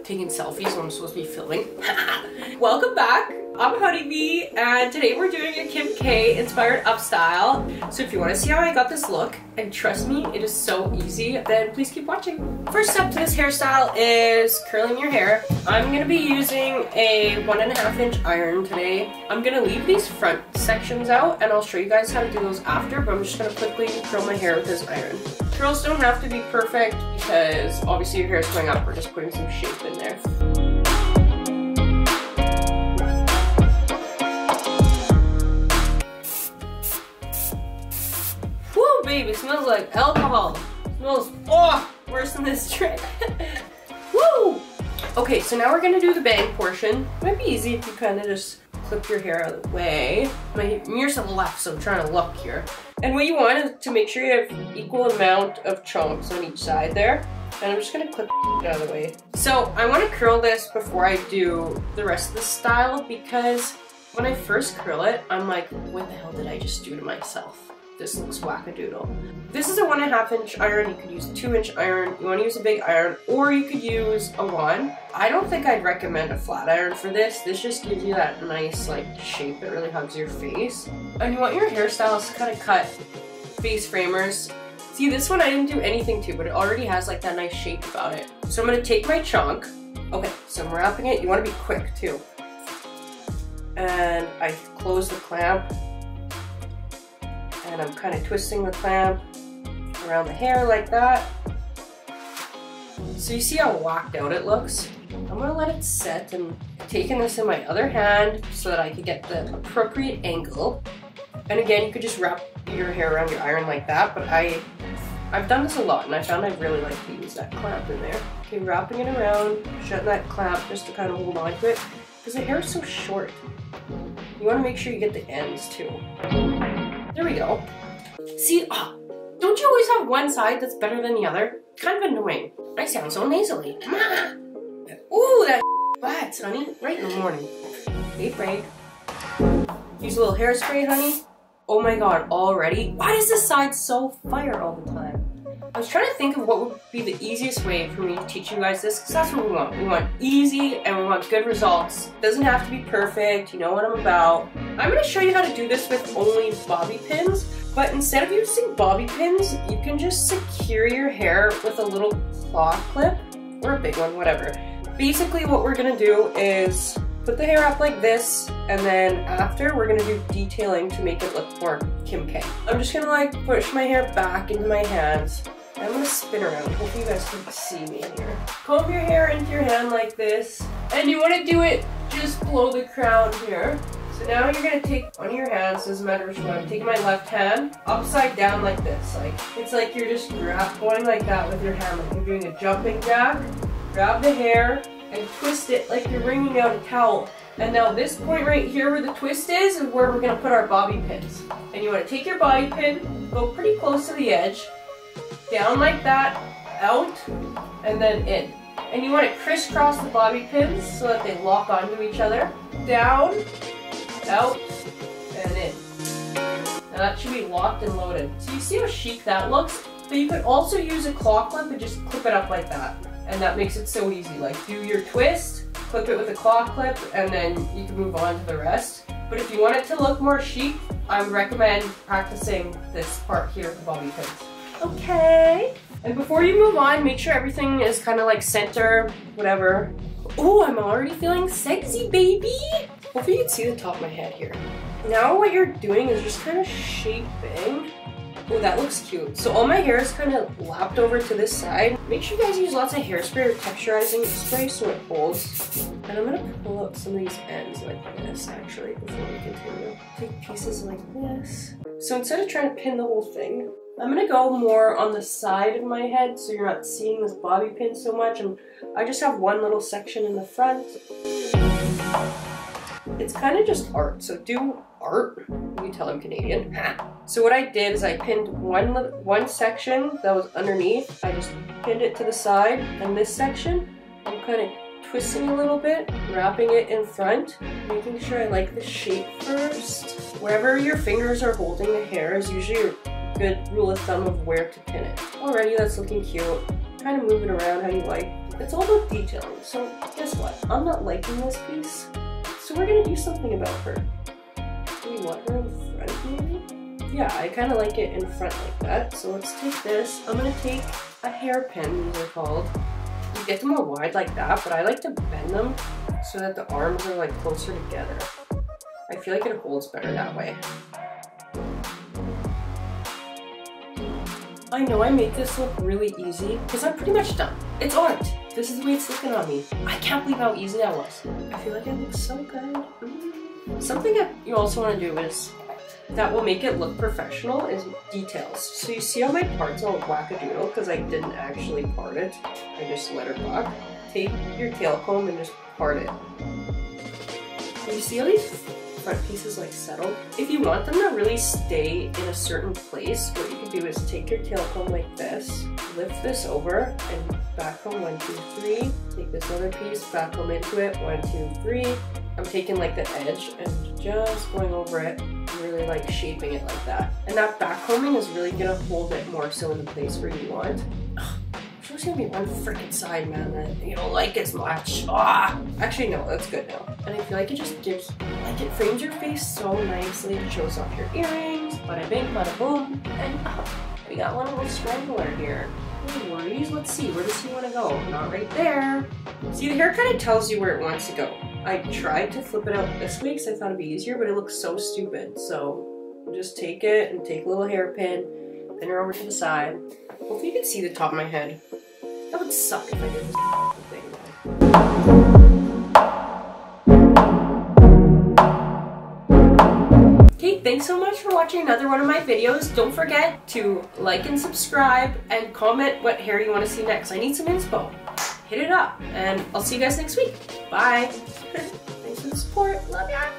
taking selfies when I'm supposed to be filming. Welcome back. I'm Honeybee, and today we're doing a Kim K inspired upstyle. So if you want to see how I got this look, and trust me, it is so easy, then please keep watching. First step to this hairstyle is curling your hair. I'm going to be using a 1.5 inch iron today. I'm going to leave these front sections out, and I'll show you guys how to do those after, but I'm just going to quickly curl my hair with this iron. Curls don't have to be perfect because obviously your hair is going up. We're just putting some shape in there. Woo, baby, smells like alcohol. Smells worse than this trick. Woo! Okay, so now we're gonna do the bang portion. Might be easy if you kind of just clip your hair out of the way. My mirror's to the left, so I'm trying to look here. And what you want is to make sure you have equal amount of chunks on each side there. And I'm just gonna clip it out of the way. So I want to curl this before I do the rest of the style, because when I first curl it, I'm like, what the hell did I just do to myself? This looks wackadoodle. This is a 1.5 inch iron. You could use a 2 inch iron. You want to use a big iron, or you could use a wand. I don't think I'd recommend a flat iron for this. This just gives you that nice like shape that really hugs your face. And you want your hairstyles to kind of cut face framers. See, this one I didn't do anything to, but it already has like that nice shape about it. So I'm gonna take my chunk. Okay, so I'm wrapping it. You want to be quick too. And I close the clamp. And I'm kind of twisting the clamp around the hair like that. So you see how whacked out it looks? I'm gonna let it set and taking this in my other hand so that I can get the appropriate angle. And again, you could just wrap your hair around your iron like that, but I've done this a lot and I found I really like to use that clamp in there. Okay, wrapping it around, shutting that clamp just to kind of hold on to it, because the hair is so short. You want to make sure you get the ends too. There we go. See, don't you always have one side that's better than the other? Kind of annoying. I sound so nasally. Ooh, that bats, honey. Right in the morning. Hey, break. Use a little hairspray, honey. Oh my god, already? Why is this side so fire all the time? I was trying to think of what would be the easiest way for me to teach you guys this, because that's what we want. We want easy and we want good results. It doesn't have to be perfect, you know what I'm about. I'm going to show you how to do this with only bobby pins, but instead of using bobby pins, you can just secure your hair with a little claw clip, or a big one, whatever. Basically what we're going to do is put the hair up like this, and then after we're going to do detailing to make it look more Kim K. I'm just going to like push my hair back into my hands. I'm gonna spin around. Hopefully you guys can see me here. Comb your hair into your hand like this. And you want to do it just below the crown here. So now you're gonna take one of your hands, doesn't matter which one. I'm taking my left hand upside down like this. Like it's like you're just going like that with your hand. Like you're doing a jumping jack. Grab the hair and twist it like you're wringing out a towel. And now this point right here where the twist is where we're gonna put our bobby pins. And you want to take your bobby pin, go pretty close to the edge. Down like that, out, and then in. And you want to crisscross the bobby pins so that they lock onto each other. Down, out, and in. Now that should be locked and loaded. So you see how chic that looks? But you could also use a claw clip and just clip it up like that. And that makes it so easy. Like do your twist, clip it with a claw clip, and then you can move on to the rest. But if you want it to look more chic, I would recommend practicing this part here with the bobby pins. Okay. And before you move on, make sure everything is kind of like center, whatever. Oh, I'm already feeling sexy, baby. Hopefully you can see the top of my head here. Now what you're doing is just kind of shaping. Oh, that looks cute. So all my hair is kind of lapped over to this side. Make sure you guys use lots of hairspray or texturizing spray so it holds. And I'm gonna pull up some of these ends like this actually before we continue. Take pieces like this. So instead of trying to pin the whole thing, I'm gonna go more on the side of my head so you're not seeing this bobby pin so much, and I just have one little section in the front. It's kind of just art, so do art. You tell I'm Canadian. So what I did is I pinned one section that was underneath. I just pinned it to the side, and this section I'm kind of twisting a little bit, wrapping it in front, making sure I like the shape first. Wherever your fingers are holding the hair is usually your good rule of thumb of where to pin it. Alrighty, that's looking cute. kind of move it around how you like. It's all about detailing. So guess what? I'm not liking this piece. So we're gonna do something about her. Do we want her in front maybe? Yeah, I kind of like it in front like that. So let's take this. I'm gonna take a hairpin, these are called. You get them all wide like that, but I like to bend them so that the arms are like closer together. I feel like it holds better that way. I know I made this look really easy because I'm pretty much done. It's art. This is the way it's looking on me. I can't believe how easy that was. I feel like it looks so good. Something that you also want to do is that will make it look professional is details. So you see how my part's all wackadoodle because I didn't actually part it. I just let her rock. Take your tail comb and just part it. And you see how these front pieces like settle? If you want them to really stay in a certain place, what you can do is take your tail comb like this, lift this over and back comb 1, 2, 3. Take this other piece, back comb into it, 1, 2, 3. I'm taking like the edge and just going over it and really like shaping it like that. And that back combing is really gonna hold it more so in the place where you want. There's gonna be one freaking side, man, that you don't like as much. Ah! Actually, no, that's good now. And I feel like it just gives, like it frames your face so nicely. It shows off your earrings, bada bing, bada boom. And we got one little strangler here. No worries, let's see, where does he want to go? Not right there. See, the hair kind of tells you where it wants to go. I tried to flip it out this way because I thought it'd be easier, but it looks so stupid. So just take it and take a little hairpin, pin her over to the side. Hopefully you can see the top of my head. That would suck if I did this thing. Okay, thanks so much for watching another one of my videos. Don't forget to like and subscribe and comment what hair you want to see next. I need some inspo. Hit it up, and I'll see you guys next week. Bye. Thanks for the support. Love ya.